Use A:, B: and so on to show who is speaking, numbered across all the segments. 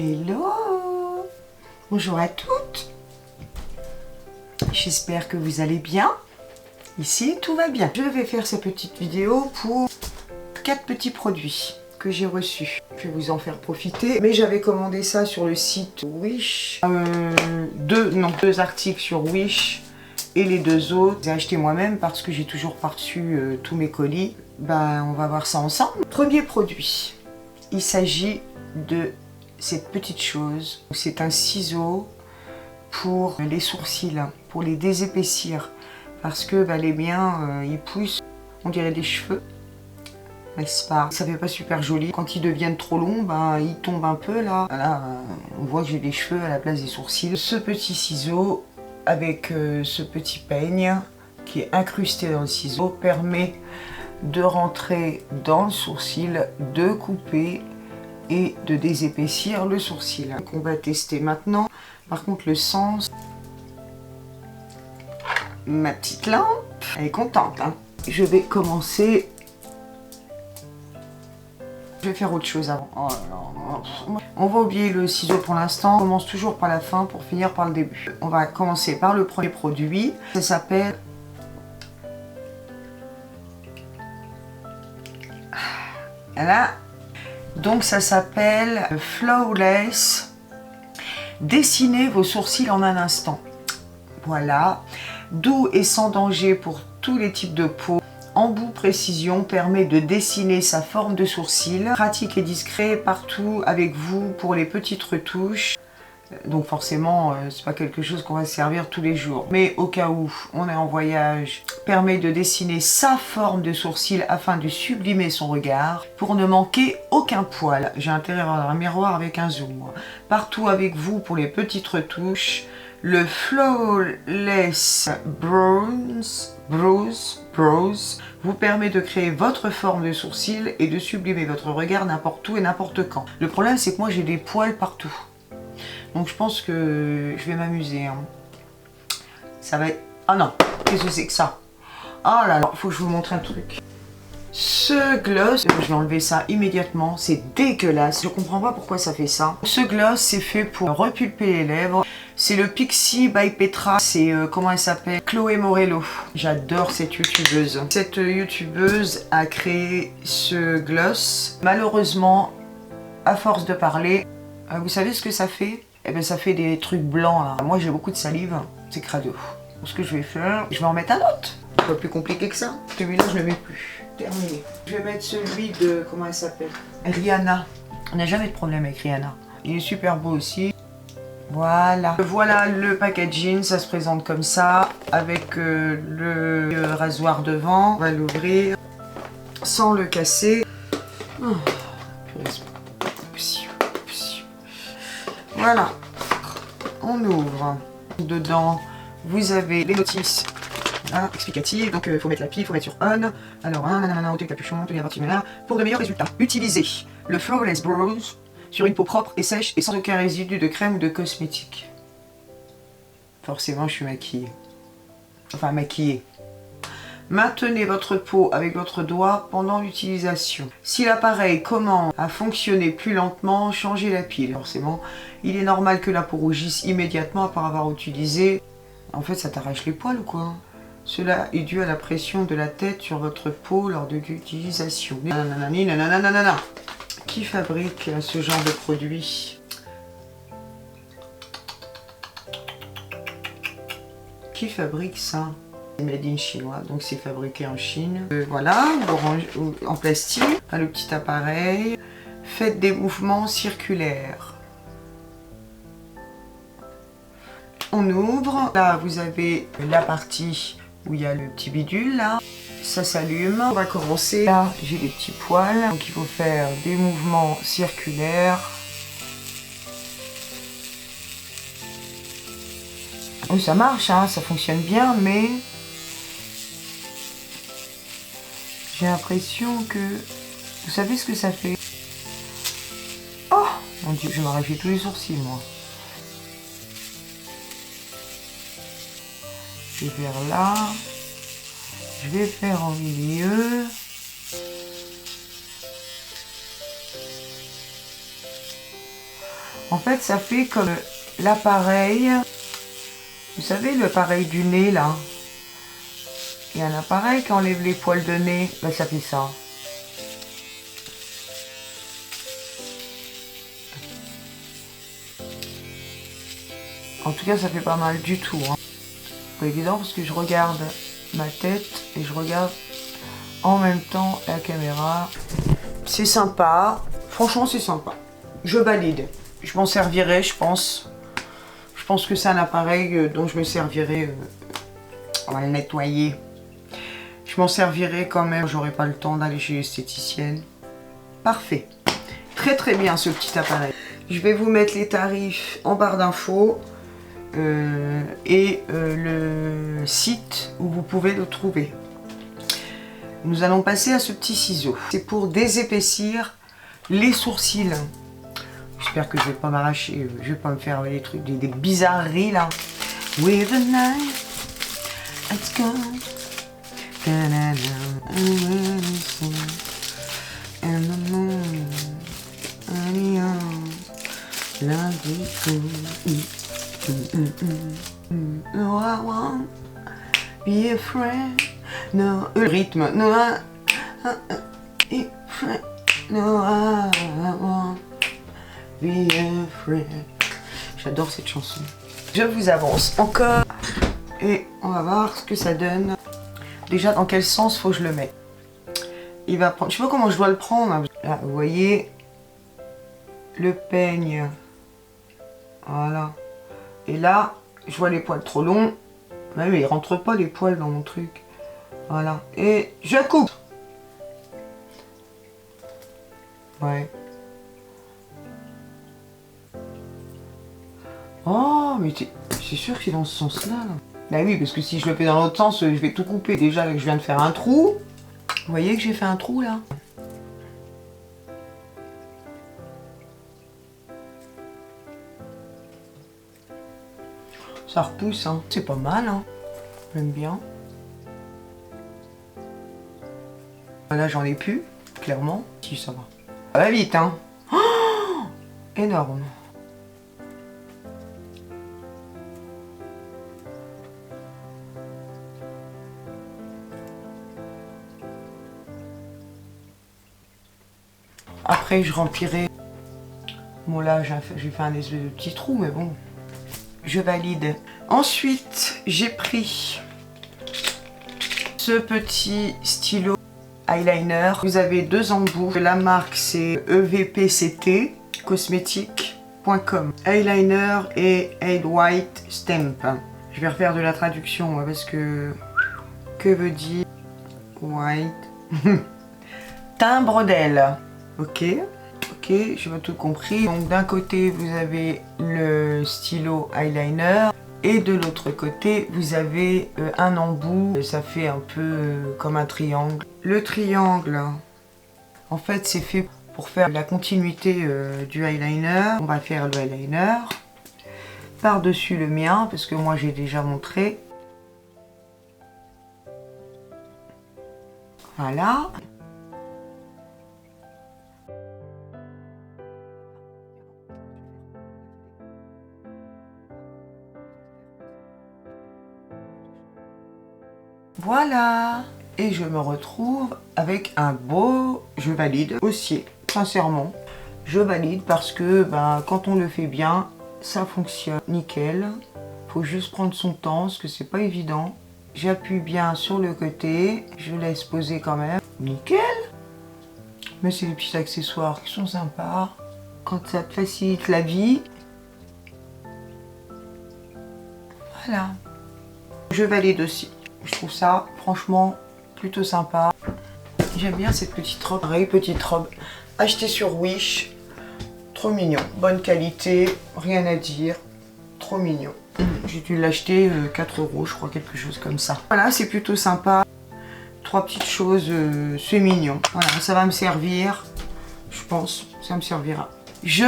A: Hello! Bonjour à toutes! J'espère que vous allez bien. Ici, tout va bien. Je vais faire cette petite vidéo pour 4 petits produits que j'ai reçus. Je vais vous en faire profiter. Mais j'avais commandé ça sur le site Wish. Deux articles sur Wish. Et les 2 autres, j'ai acheté moi-même parce que j'ai toujours pas reçu tous mes colis. Ben, on va voir ça ensemble. Premier produit. Il s'agit de cette petite chose. C'est un ciseau pour les sourcils, pour les désépaissir. Parce que ben, les miens, ils poussent, on dirait des cheveux. N'est-ce pas? Ça fait pas super joli. Quand ils deviennent trop longs, ben, ils tombent un peu là. Voilà, on voit que j'ai des cheveux à la place des sourcils. Ce petit ciseau avec ce petit peigne qui est incrusté dans le ciseau permet de rentrer dans le sourcil, de couper et de désépaissir le sourcil. Donc on va tester maintenant. Par contre le sens, ma petite lampe, elle est contente. Hein. Je vais commencer. Je vais faire autre chose avant. Oh là là. On va oublier le ciseau pour l'instant. On commence toujours par la fin pour finir par le début. On va commencer par le premier produit. Ça s'appelle... Voilà. Donc ça s'appelle Flawless. Dessinez vos sourcils en un instant. Voilà. Doux et sans danger pour tous les types de peau. Embout précision permet de dessiner sa forme de sourcil. Pratique et discret partout avec vous pour les petites retouches. Donc forcément, c'est pas quelque chose qu'on va se servir tous les jours. Mais au cas où on est en voyage, permet de dessiner sa forme de sourcil afin de sublimer son regard pour ne manquer aucun poil. J'ai intérêt à avoir un miroir avec un zoom. Partout avec vous pour les petites retouches. Le Flawless Brows vous permet de créer votre forme de sourcil et de sublimer votre regard n'importe où et n'importe quand. Le problème, c'est que moi, j'ai des poils partout. Donc, je pense que je vais m'amuser. Hein. Ça va être... Ah non, qu'est-ce que c'est que ça? Oh là là, il faut que je vous montre un truc. Ce gloss, je vais enlever ça immédiatement, c'est dégueulasse. Je comprends pas pourquoi ça fait ça. Ce gloss, c'est fait pour repulper les lèvres. C'est le Pixie by Petra. C'est, comment elle s'appelle? Chloé Morello. J'adore cette youtubeuse. Cette youtubeuse a créé ce gloss. Malheureusement, à force de parler, vous savez ce que ça fait? Eh bien, ça fait des trucs blancs là. Moi, j'ai beaucoup de salive. C'est crado. Ce que je vais faire, je vais en mettre un autre. Pas plus compliqué que ça. Celui-là, je le mets plus. Terminé. Je vais mettre celui de... Comment elle s'appelle? Rihanna. On n'a jamais de problème avec Rihanna. Il est super beau aussi. Voilà. Voilà le packaging. Ça se présente comme ça. Avec le rasoir devant. On va l'ouvrir. Sans le casser. Oh, voilà. On ouvre. Dedans, vous avez les notices. Hein, explicative, donc il faut mettre la pile, il faut mettre sur on. Alors, ôter le capuchon, tenir la partie là. Pour de meilleurs résultats, utilisez le Flawless Brows sur une peau propre et sèche et sans aucun résidu de crème ou de cosmétique. Forcément, je suis maquillée. Enfin, maquillée. Maintenez votre peau avec votre doigt pendant l'utilisation. Si l'appareil commence à fonctionner plus lentement, changez la pile. Forcément, il est normal que la peau rougisse immédiatement après avoir utilisé. En fait, ça t'arrache les poils ou quoi? Cela est dû à la pression de la tête sur votre peau lors de l'utilisation. Qui fabrique ce genre de produit? Qui fabrique ça? C'est made in chinois, donc c'est fabriqué en Chine. Voilà, en plastique, le petit appareil. Faites des mouvements circulaires. On ouvre. Là, vous avez la partie où il y a le petit bidule là, ça s'allume. On va commencer. Là, j'ai des petits poils, donc il faut faire des mouvements circulaires. Oh, ça marche, hein, ça fonctionne bien, mais j'ai l'impression que... Vous savez ce que ça fait? Oh mon Dieu, je vais m'arracher tous les sourcils, moi. Je vais faire là. Je vais faire en milieu. En fait, ça fait comme l'appareil, vous savez, l'appareil du nez là. Il y a un appareil qui enlève les poils de nez, ben, ça fait ça. En tout cas, ça fait pas mal du tout. Hein. C'est pas évident parce que je regarde ma tête et je regarde en même temps la caméra. C'est sympa, franchement c'est sympa. Je valide. Je m'en servirai, je pense. Je pense que c'est un appareil dont je me servirai. On va le nettoyer. Je m'en servirai quand même. J'aurai pas le temps d'aller chez l'esthéticienne. Parfait. Très très bien ce petit appareil. Je vais vous mettre les tarifs en barre d'infos. Et le site où vous pouvez le trouver. Nous allons passer à ce petit ciseau. C'est pour désépaissir les sourcils. J'espère que je vais pas m'arracher, je vais pas me faire des trucs, des bizarreries là. With a knife, it's gone. And the moon, no, I won't be afraid. No, le rythme. No, no, I won't be afraid. J'adore cette chanson. Je vous avance encore et on va voir ce que ça donne. Déjà, dans quel sens faut que je le mette. Il va prendre. Je sais pas comment je dois le prendre. Là, vous voyez le peigne. Voilà. Et là, je vois les poils trop longs. Ouais, mais il rentre pas les poils dans mon truc. Voilà. Et je coupe. Ouais. Oh, mais c'est sûr que c'est dans ce sens-là. Là. Bah oui, parce que si je le fais dans l'autre sens, je vais tout couper. Déjà, là, je viens de faire un trou. Vous voyez que j'ai fait un trou, là? Ça repousse, hein. C'est pas mal, hein. J'aime bien. Là, j'en ai plus, clairement. Si, ça va. Ça va vite, hein. Oh, énorme. Après, je remplirai. Bon, là, j'ai fait un espèce de petit trou, mais bon. Je valide. Ensuite, j'ai pris ce petit stylo eyeliner. Vous avez deux embouts. La marque, c'est EVPCT, cosmétique.com. Eyeliner et Aid White Stamp. Je vais refaire de la traduction parce que... Que veut dire white? Timbre d'aile. Ok. Ok, j'ai pas tout compris. Donc d'un côté, vous avez le stylo eyeliner. Et de l'autre côté, vous avez un embout. Ça fait un peu comme un triangle. Le triangle, en fait, c'est fait pour faire la continuité du eyeliner. On va faire le eyeliner par-dessus le mien, parce que moi, j'ai déjà montré. Voilà. Voilà. Et je me retrouve avec un beau... Je valide aussi, sincèrement. Je valide parce que quand on le fait bien, ça fonctionne nickel. Faut juste prendre son temps parce que c'est pas évident. J'appuie bien sur le côté. Je laisse poser quand même. Nickel. Mais c'est des petits accessoires qui sont sympas. Quand ça te facilite la vie. Voilà. Je valide aussi. Je trouve ça, franchement, plutôt sympa. J'aime bien cette petite robe. Pareil, petite robe achetée sur Wish. Trop mignon. Bonne qualité, rien à dire. Trop mignon. J'ai dû l'acheter 4 €, je crois, quelque chose comme ça. Voilà, c'est plutôt sympa. 3 petites choses, c'est mignon. Voilà, ça va me servir. Je pense, ça me servira. Je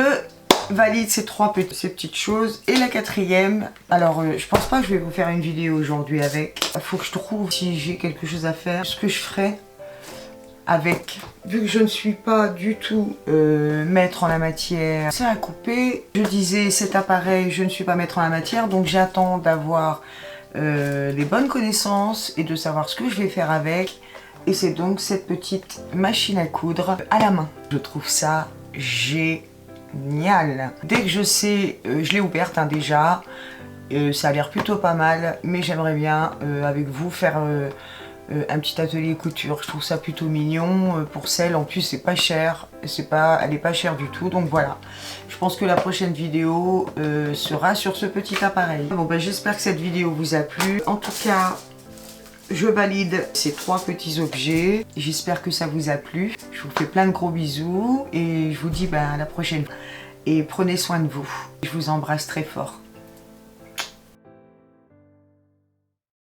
A: valide ces ces petites choses. Et la quatrième, alors je pense pas que je vais vous faire une vidéo aujourd'hui avec. Il faut que je trouve si j'ai quelque chose à faire. Ce que je ferai avec, vu que je ne suis pas du tout maître en la matière, c'est à couper. Je disais cet appareil, je ne suis pas maître en la matière, donc j'attends d'avoir les bonnes connaissances et de savoir ce que je vais faire avec. Et c'est donc cette petite machine à coudre à la main. Je trouve ça génial. Dès que je sais, je l'ai ouverte hein, déjà, ça a l'air plutôt pas mal, mais j'aimerais bien avec vous faire un petit atelier couture. Je trouve ça plutôt mignon pour celle, en plus c'est pas cher, elle est pas chère du tout, donc voilà. Je pense que la prochaine vidéo sera sur ce petit appareil. Bon ben j'espère que cette vidéo vous a plu. En tout cas, je valide ces 3 petits objets. J'espère que ça vous a plu. Je vous fais plein de gros bisous et je vous dis ben, à la prochaine. Et prenez soin de vous. Je vous embrasse très fort.